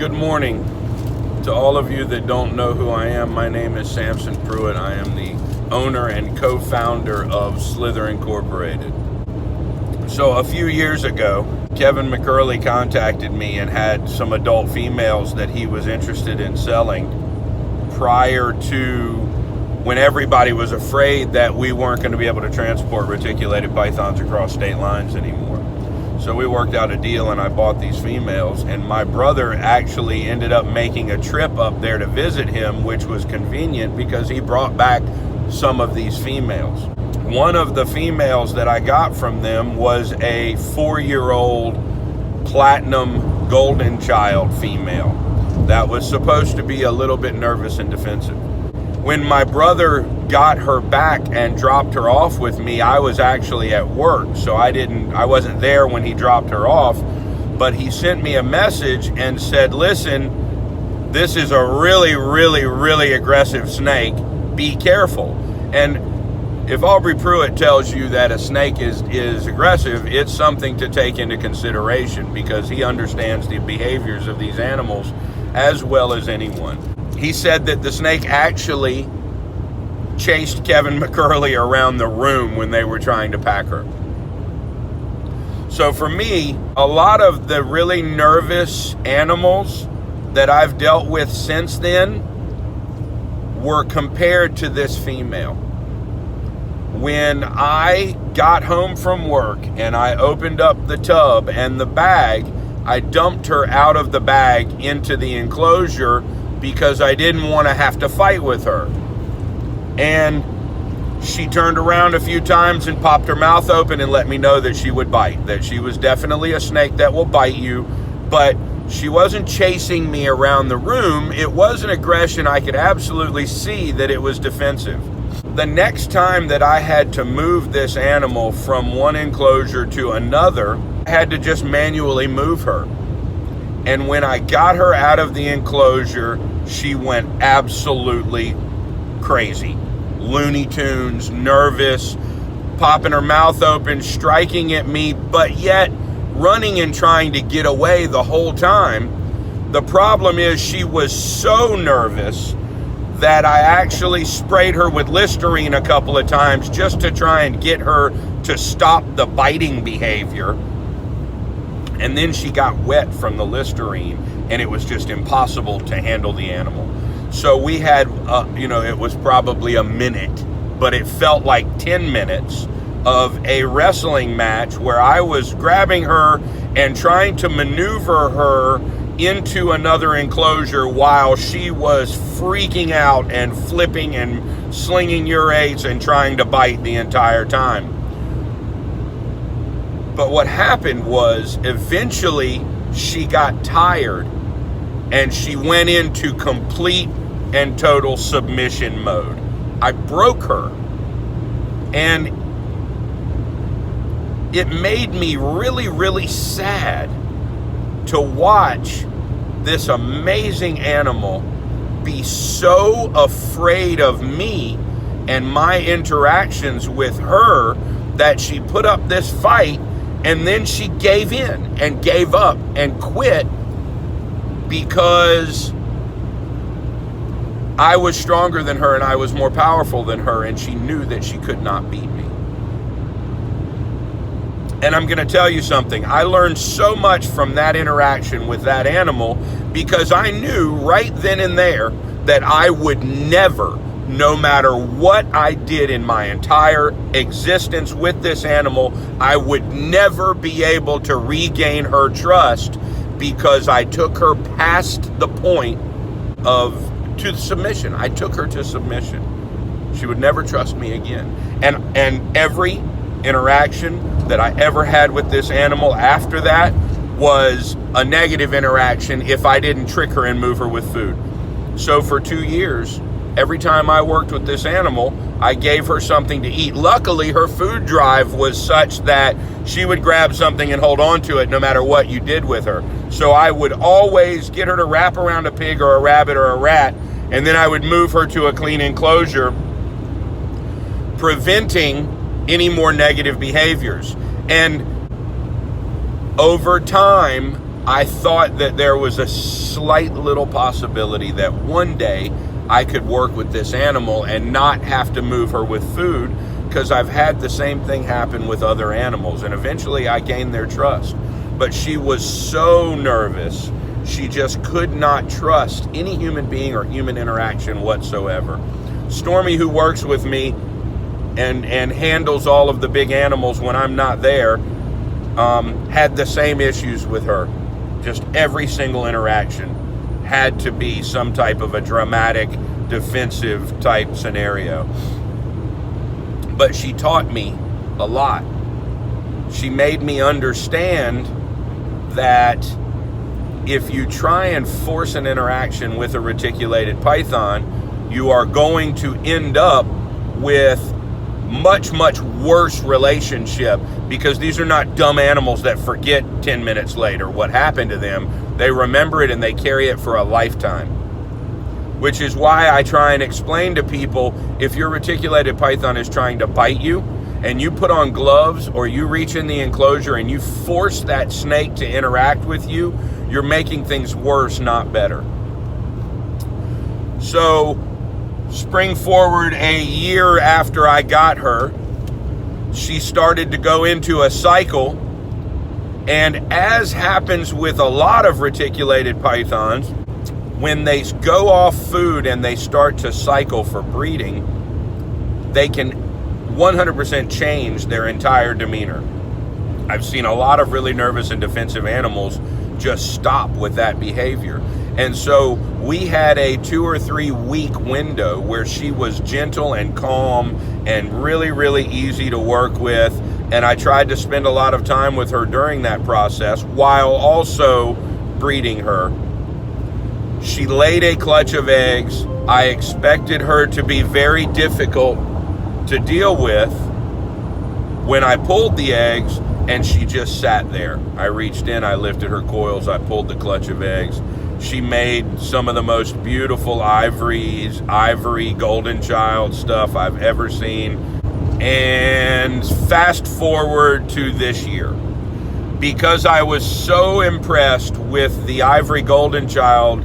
Good morning to all of you that don't know who I am. My name is Samson Pruitt. I am the owner and co-founder of Slither Incorporated. So a few years ago, Kevin McCurley contacted me and had some adult females that he was interested in selling prior to when everybody was afraid that we weren't going to be able to transport reticulated pythons across state lines anymore. So we worked out a deal and I bought these females, and my brother actually ended up making a trip up there to visit him, which was convenient because he brought back some of these females. One of the females that I got from them was a 4-year-old platinum golden child female that was supposed to be a little bit nervous and defensive. When my brother got her back and dropped her off with me, I was actually at work, so I wasn't there when he dropped her off, but he sent me a message and said, listen, this is a really, really, really aggressive snake. Be careful. And if Aubrey Pruitt tells you that a snake is aggressive, it's something to take into consideration because he understands the behaviors of these animals as well as anyone. He said that the snake actually chased Kevin McCurley around the room when they were trying to pack her. So for me, a lot of the really nervous animals that I've dealt with since then were compared to this female. When I got home from work and I opened up the tub and the bag, I dumped her out of the bag into the enclosure because I didn't want to have to fight with her. And she turned around a few times and popped her mouth open and let me know that she would bite, that she was definitely a snake that will bite you, but she wasn't chasing me around the room. It was an aggression. I could absolutely see that it was defensive. The next time that I had to move this animal from one enclosure to another, I had to just manually move her. And when I got her out of the enclosure, she went absolutely crazy. Looney Tunes, nervous, popping her mouth open, striking at me, but yet running and trying to get away the whole time. The problem is she was so nervous that I actually sprayed her with Listerine a couple of times just to try and get her to stop the biting behavior. And then she got wet from the Listerine, and it was just impossible to handle the animal. So we had, it was probably a minute, but it felt like 10 minutes of a wrestling match where I was grabbing her and trying to maneuver her into another enclosure while she was freaking out and flipping and slinging urates and trying to bite the entire time. But what happened was eventually she got tired and she went into complete and total submission mode. I broke her, and it made me really, really sad to watch this amazing animal be so afraid of me and my interactions with her that she put up this fight, and then she gave in and gave up and quit because I was stronger than her and I was more powerful than her, and she knew that she could not beat me. And I'm going to tell you something. I learned so much from that interaction with that animal because I knew right then and there that I would never, no matter what I did in my entire existence with this animal, I would never be able to regain her trust because I took her past the point to submission. I took her to submission. She would never trust me again. And every interaction that I ever had with this animal after that was a negative interaction if I didn't trick her and move her with food. So for 2 years, every time I worked with this animal, I gave her something to eat. Luckily, her food drive was such that she would grab something and hold on to it no matter what you did with her. So I would always get her to wrap around a pig or a rabbit or a rat, and then I would move her to a clean enclosure, preventing any more negative behaviors. And over time, I thought that there was a slight little possibility that one day I could work with this animal and not have to move her with food, because I've had the same thing happen with other animals, and eventually I gained their trust. But she was so nervous, she just could not trust any human being or human interaction whatsoever. Stormy, who works with me and handles all of the big animals when I'm not there, had the same issues with her. Just every single interaction had to be some type of a dramatic, defensive type scenario. But she taught me a lot. She made me understand that if you try and force an interaction with a reticulated python, you are going to end up with much, much worse relationship, because these are not dumb animals that forget 10 minutes later what happened to them. They remember it and they carry it for a lifetime. Which is why I try and explain to people, if your reticulated python is trying to bite you and you put on gloves or you reach in the enclosure and you force that snake to interact with you, you're making things worse, not better. So, spring forward a year after I got her, she started to go into a cycle, and as happens with a lot of reticulated pythons, when they go off food and they start to cycle for breeding, they can 100% change their entire demeanor. I've seen a lot of really nervous and defensive animals just stop with that behavior. And so we had a 2 or 3 week window where she was gentle and calm and really, really easy to work with. And I tried to spend a lot of time with her during that process while also breeding her. She laid a clutch of eggs. I expected her to be very difficult to deal with when I pulled the eggs, and she just sat there. I reached in, I lifted her coils, I pulled the clutch of eggs. She made some of the most beautiful ivory golden child stuff I've ever seen. And fast forward to this year, because I was so impressed with the ivory golden child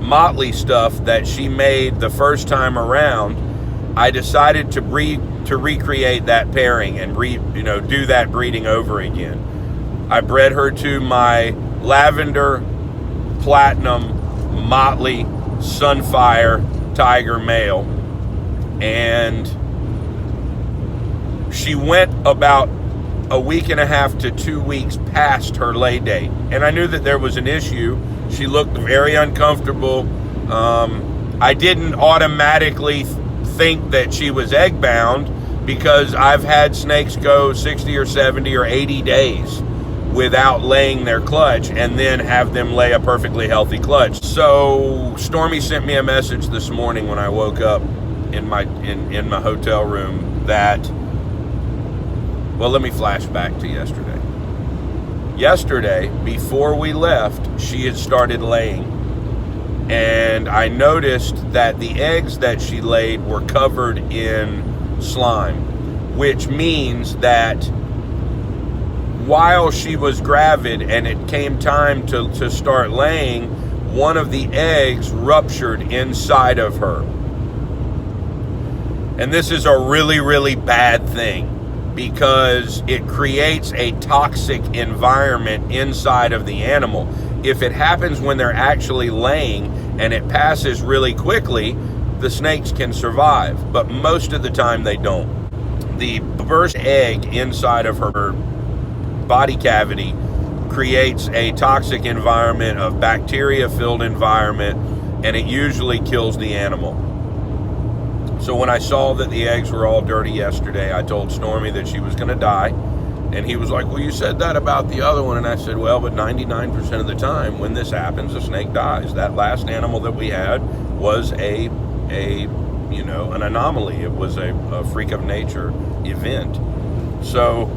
motley stuff that she made the first time around, I decided to recreate that pairing and do that breeding over again. I bred her to my lavender, platinum, motley, sunfire tiger male, and she went about a week and a half to 2 weeks past her lay date, and I knew that there was an issue. She looked very uncomfortable. I didn't automatically think that she was egg bound, because I've had snakes go 60 or 70 or 80 days without laying their clutch and then have them lay a perfectly healthy clutch. So Stormy sent me a message this morning when I woke up in my hotel room that, well, let me flash back to yesterday. Yesterday, before we left, she had started laying, and I noticed that the eggs that she laid were covered in slime, which means that while she was gravid and it came time to start laying, one of the eggs ruptured inside of her. And this is a really, really bad thing, because it creates a toxic environment inside of the animal. If it happens when they're actually laying and it passes really quickly, the snakes can survive, but most of the time they don't. The burst egg inside of her body cavity creates a toxic environment, of bacteria-filled environment, and it usually kills the animal. So when I saw that the eggs were all dirty yesterday, I told Stormy that she was going to die. And he was like, well, you said that about the other one. And I said, well, but 99% of the time when this happens, the snake dies. That last animal that we had was an anomaly. It was a freak of nature event. So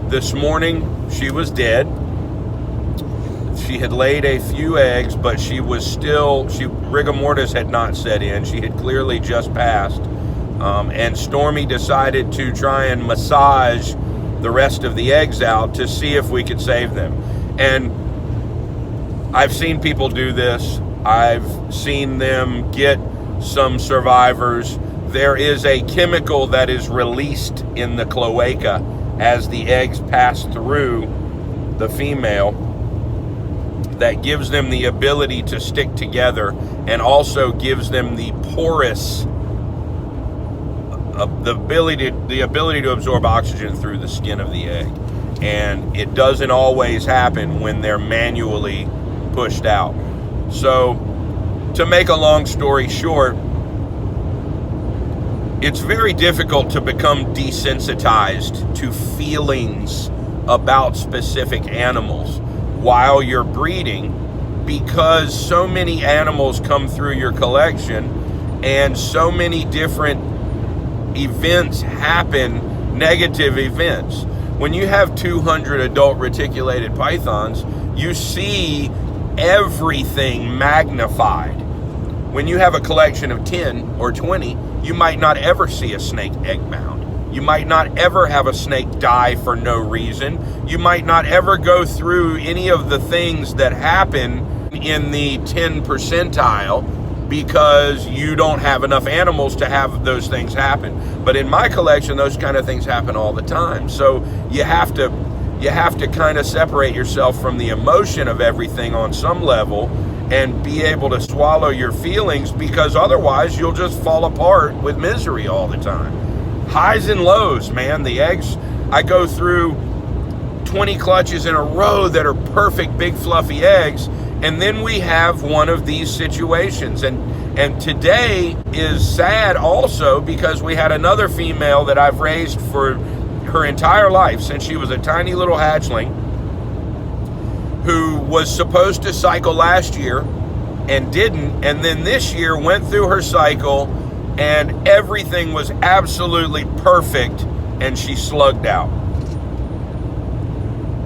this morning, she was dead. She had laid a few eggs, but rigor mortis had not set in. She had clearly just passed. And Stormy decided to try and massage the rest of the eggs out to see if we could save them. And I've seen people do this. I've seen them get some survivors. There is a chemical that is released in the cloaca as the eggs pass through the female that gives them the ability to stick together, and also gives them the porous the ability to absorb oxygen through the skin of the egg. And it doesn't always happen when they're manually pushed out. So, to make a long story short, it's very difficult to become desensitized to feelings about specific animals while you're breeding, because so many animals come through your collection and so many different events happen, negative events. When you have 200 adult reticulated pythons, you see everything magnified. When you have a collection of 10 or 20, you might not ever see a snake egg bound. You might not ever have a snake die for no reason. You might not ever go through any of the things that happen in the 10 percentile because you don't have enough animals to have those things happen. But in my collection, those kind of things happen all the time. So you have to kind of separate yourself from the emotion of everything on some level and be able to swallow your feelings, because otherwise you'll just fall apart with misery all the time. Highs and lows, man. The eggs, I go through 20 clutches in a row that are perfect, big, fluffy eggs, and then we have one of these situations. And today is sad also because we had another female that I've raised for her entire life since she was a tiny little hatchling, who was supposed to cycle last year and didn't, and then this year went through her cycle and everything was absolutely perfect and she slugged out.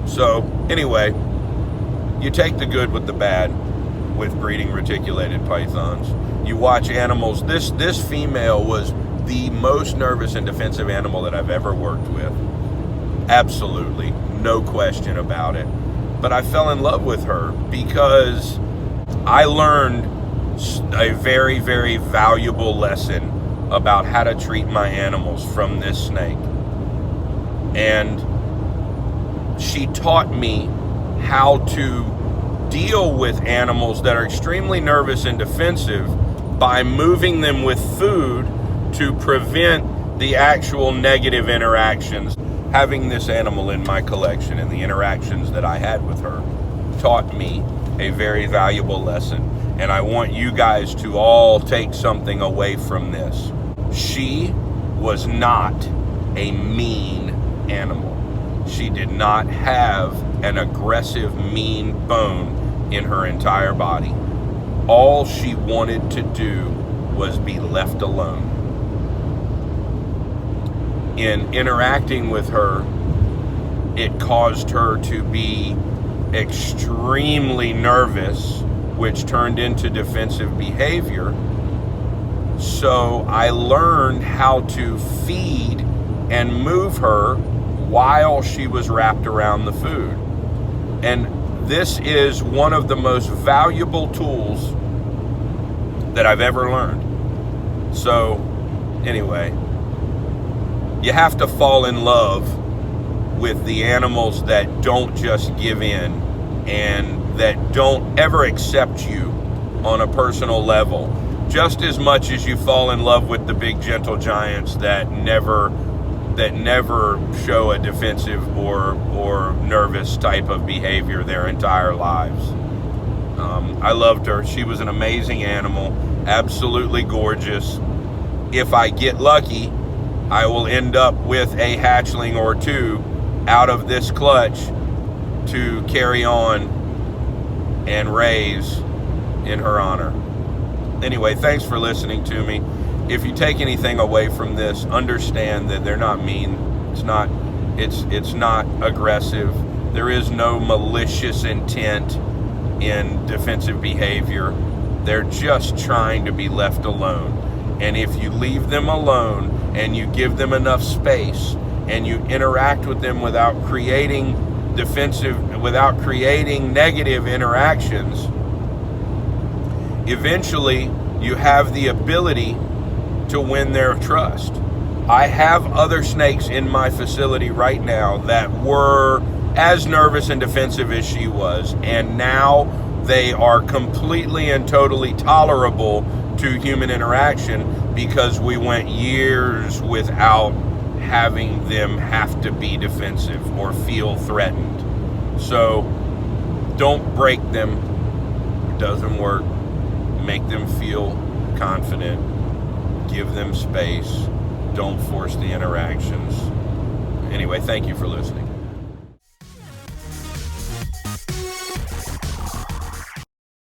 So anyway, you take the good with the bad with breeding reticulated pythons. You watch animals. This female was the most nervous and defensive animal that I've ever worked with. Absolutely, no question about it. But I fell in love with her because I learned a very, very valuable lesson about how to treat my animals from this snake. And she taught me how to deal with animals that are extremely nervous and defensive by moving them with food to prevent the actual negative interactions. Having this animal in my collection and the interactions that I had with her taught me a very valuable lesson. And I want you guys to all take something away from this. She was not a mean animal. She did not have an aggressive, mean bone in her entire body. All she wanted to do was be left alone. In interacting with her, it caused her to be extremely nervous, which turned into defensive behavior. So I learned how to feed and move her while she was wrapped around the food. And this is one of the most valuable tools that I've ever learned. So anyway, you have to fall in love with the animals that don't just give in and that don't ever accept you on a personal level, just as much as you fall in love with the big gentle giants that never show a defensive or nervous type of behavior their entire lives. I loved her. She was an amazing animal, absolutely gorgeous. If I get lucky, I will end up with a hatchling or two out of this clutch to carry on and raise in her honor. Anyway, thanks for listening to me. If you take anything away from this, understand that they're not mean. It's not aggressive. There is no malicious intent in defensive behavior. They're just trying to be left alone. And if you leave them alone and you give them enough space and you interact with them without creating defensive, without creating negative interactions, eventually you have the ability to win their trust. I have other snakes in my facility right now that were as nervous and defensive as she was, and now they are completely and totally tolerable to human interaction because we went years without having them have to be defensive or feel threatened. So don't break them. It doesn't work. Make them feel confident. Give them space. Don't force the interactions. Anyway, thank you for listening.